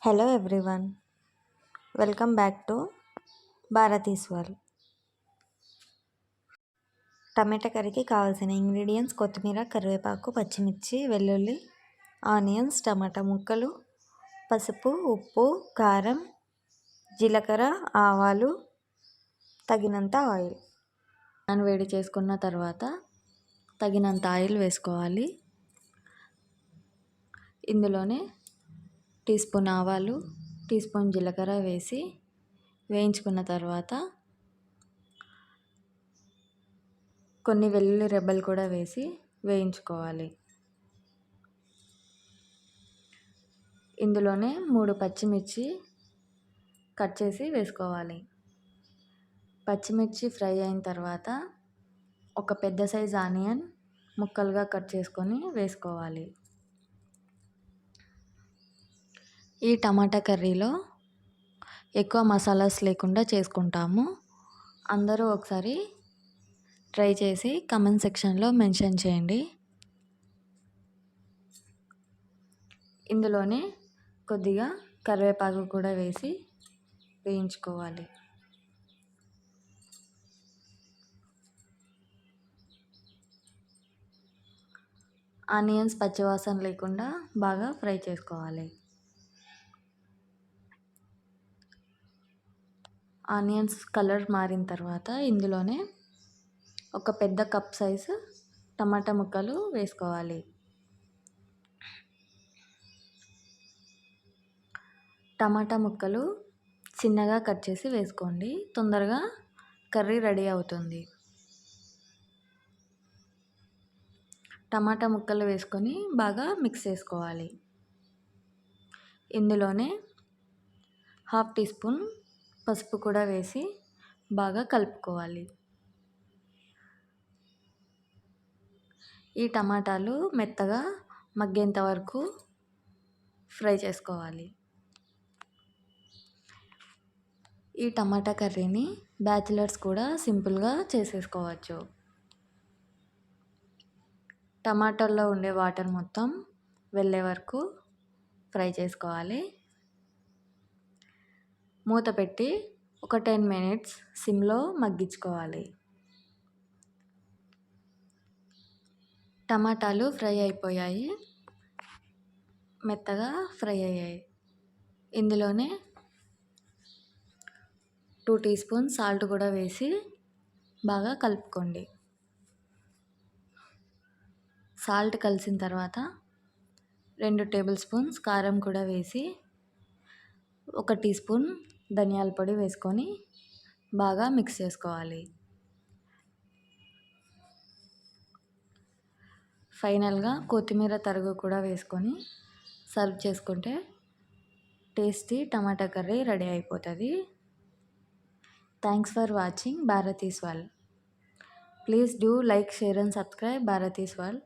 Hello everyone, welcome back to Bharathi's world. టమాటా కర్రీకి కావాల్సిన ఇంగ్రీడియంట్స్: కొత్తిమీర, కరివేపాకు, పచ్చిమిర్చి, వెల్లుల్లి, ఆనియన్స్, టమాటా ముక్కలు, పసుపు, ఉప్పు, కారం, జీలకర్ర, ఆవాలు, తగినంత ఆయిల్. ప్యాన్ వేడి చేసుకున్న తర్వాత తగినంత ఆయిల్ వేసుకోవాలి. ఇందులోనే టీ స్పూన్ ఆవాలు, టీ స్పూన్ జీలకర్ర వేసి వేయించుకున్న తర్వాత కొన్ని వెల్లుల్లి రెబ్బలు కూడా వేసి వేయించుకోవాలి. ఇందులోనే 3 పచ్చిమిర్చి కట్ చేసి వేసుకోవాలి. పచ్చిమిర్చి ఫ్రై అయిన తర్వాత ఒక పెద్ద సైజ్ ఆనియన్ ముక్కలుగా కట్ చేసుకొని వేసుకోవాలి. ఈ టమాటా కర్రీలో ఎక్కువ మసాలాస్ లేకుండా చేసుకుంటాము. అందరూ ఒకసారి ట్రై చేసి కామెంట్ సెక్షన్లో మెన్షన్ చేయండి. ఇందులోనే కొద్దిగా కరివేపాకు కూడా వేసి వేయించుకోవాలి. ఆనియన్స్ పచ్చివాసన లేకుండా బాగా ఫ్రై చేసుకోవాలి. ఆనియన్స్ కలర్ మారిన తర్వాత ఇందులోనే ఒక పెద్ద కప్ సైజు టమాటా ముక్కలు వేసుకోవాలి. టమాటా ముక్కలు చిన్నగా కట్ చేసి వేసుకోండి, తొందరగా కర్రీ రెడీ అవుతుంది. టమాటా ముక్కలు వేసుకొని బాగా మిక్స్ చేసుకోవాలి. ఇందులోనే 1/2 టీ స్పూన్ పసుపు కూడా వేసి బాగా కలుపుకోవాలి. ఈ టమాటాలు మెత్తగా మగ్గేంత వరకు ఫ్రై చేసుకోవాలి. ఈ టమాటా కర్రీని బ్యాచిలర్స్ కూడా సింపుల్గా చేసేసుకోవచ్చు. టమాటాల్లో ఉండే వాటర్ మొత్తం వెళ్ళే వరకు ఫ్రై చేసుకోవాలి. మూత పెట్టి ఒక 10 మినిట్స్ సిమ్లో మగ్గించుకోవాలి. టమాటాలు ఫ్రై అయిపోయాయి, మెత్తగా ఫ్రై అయ్యాయి. ఇందులోనే 2 టీ స్పూన్ సాల్ట్ కూడా వేసి బాగా కలుపుకోండి. సాల్ట్ కలిసిన తర్వాత 2 టేబుల్ స్పూన్స్ కారం కూడా వేసి 1 టీ స్పూన్ ధనియాల పొడి వేసుకొని బాగా మిక్స్ చేసుకోవాలి. ఫైనల్గా కొత్తిమీర తరుగు కూడా వేసుకొని సర్వ్ చేసుకుంటే టేస్టీ టమాటా కర్రీ రెడీ అయిపోతుంది. Thanks for watching Bharati's world. Please do like, share and subscribe Bharati's world.